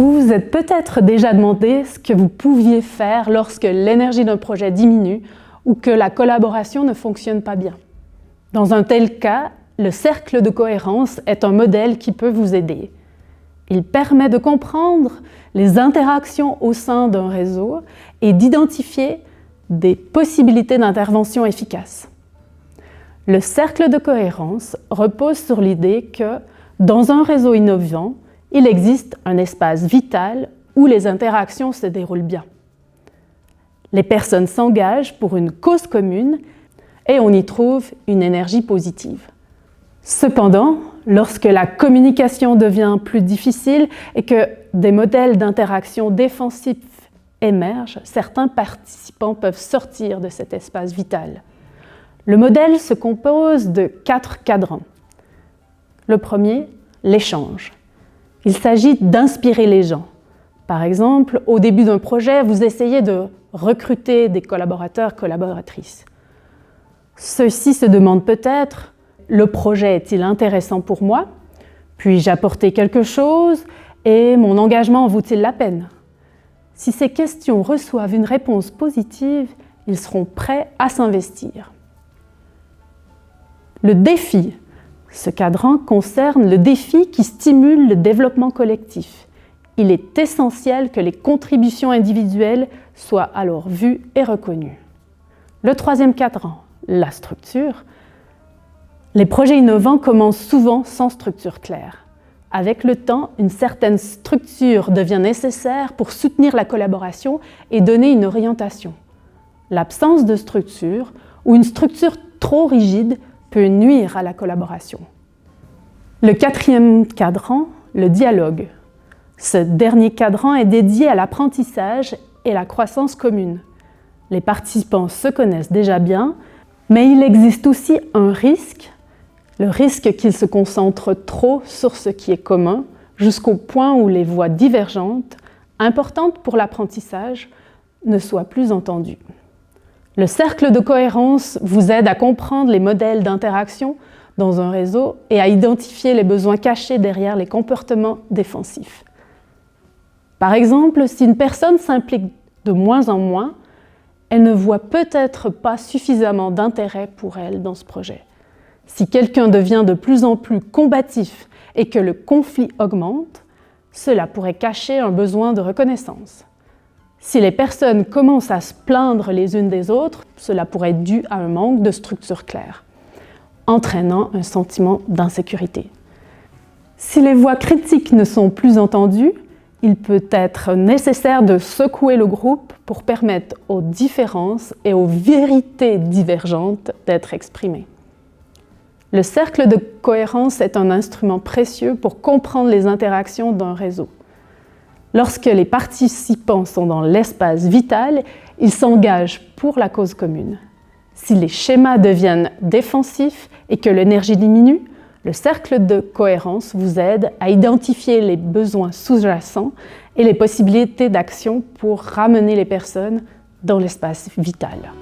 Vous vous êtes peut-être déjà demandé ce que vous pouviez faire lorsque l'énergie d'un projet diminue ou que la collaboration ne fonctionne pas bien. Dans un tel cas, le cercle de cohérence est un modèle qui peut vous aider. Il permet de comprendre les interactions au sein d'un réseau et d'identifier des possibilités d'intervention efficaces. Le cercle de cohérence repose sur l'idée que, dans un réseau innovant, il existe un espace vital où les interactions se déroulent bien. Les personnes s'engagent pour une cause commune et on y trouve une énergie positive. Cependant, lorsque la communication devient plus difficile et que des modèles d'interaction défensifs émergent, certains participants peuvent sortir de cet espace vital. Le modèle se compose de 4 cadrans. Le premier, l'échange. Il s'agit d'inspirer les gens. Par exemple, au début d'un projet, vous essayez de recruter des collaborateurs, collaboratrices. Ceux-ci se demandent peut-être: le projet est-il intéressant pour moi? Puis-je apporter quelque chose? Et mon engagement en vaut-il la peine? Si ces questions reçoivent une réponse positive, ils seront prêts à s'investir. Le défi. Ce cadran concerne le défi qui stimule le développement collectif. Il est essentiel que les contributions individuelles soient alors vues et reconnues. Le troisième cadran, la structure. Les projets innovants commencent souvent sans structure claire. Avec le temps, une certaine structure devient nécessaire pour soutenir la collaboration et donner une orientation. L'absence de structure ou une structure trop rigide peut nuire à la collaboration. Le quatrième cadran, le dialogue. Ce dernier cadran est dédié à l'apprentissage et la croissance commune. Les participants se connaissent déjà bien, mais il existe aussi un risque, le risque qu'ils se concentrent trop sur ce qui est commun, jusqu'au point où les voix divergentes, importantes pour l'apprentissage, ne soient plus entendues. Le cercle de cohérence vous aide à comprendre les modèles d'interaction dans un réseau et à identifier les besoins cachés derrière les comportements défensifs. Par exemple, si une personne s'implique de moins en moins, elle ne voit peut-être pas suffisamment d'intérêt pour elle dans ce projet. Si quelqu'un devient de plus en plus combatif et que le conflit augmente, cela pourrait cacher un besoin de reconnaissance. Si les personnes commencent à se plaindre les unes des autres, cela pourrait être dû à un manque de structure claire, entraînant un sentiment d'insécurité. Si les voix critiques ne sont plus entendues, il peut être nécessaire de secouer le groupe pour permettre aux différences et aux vérités divergentes d'être exprimées. Le cercle de cohérence est un instrument précieux pour comprendre les interactions d'un réseau. Lorsque les participants sont dans l'espace vital, ils s'engagent pour la cause commune. Si les schémas deviennent défensifs et que l'énergie diminue, le cercle de cohérence vous aide à identifier les besoins sous-jacents et les possibilités d'action pour ramener les personnes dans l'espace vital.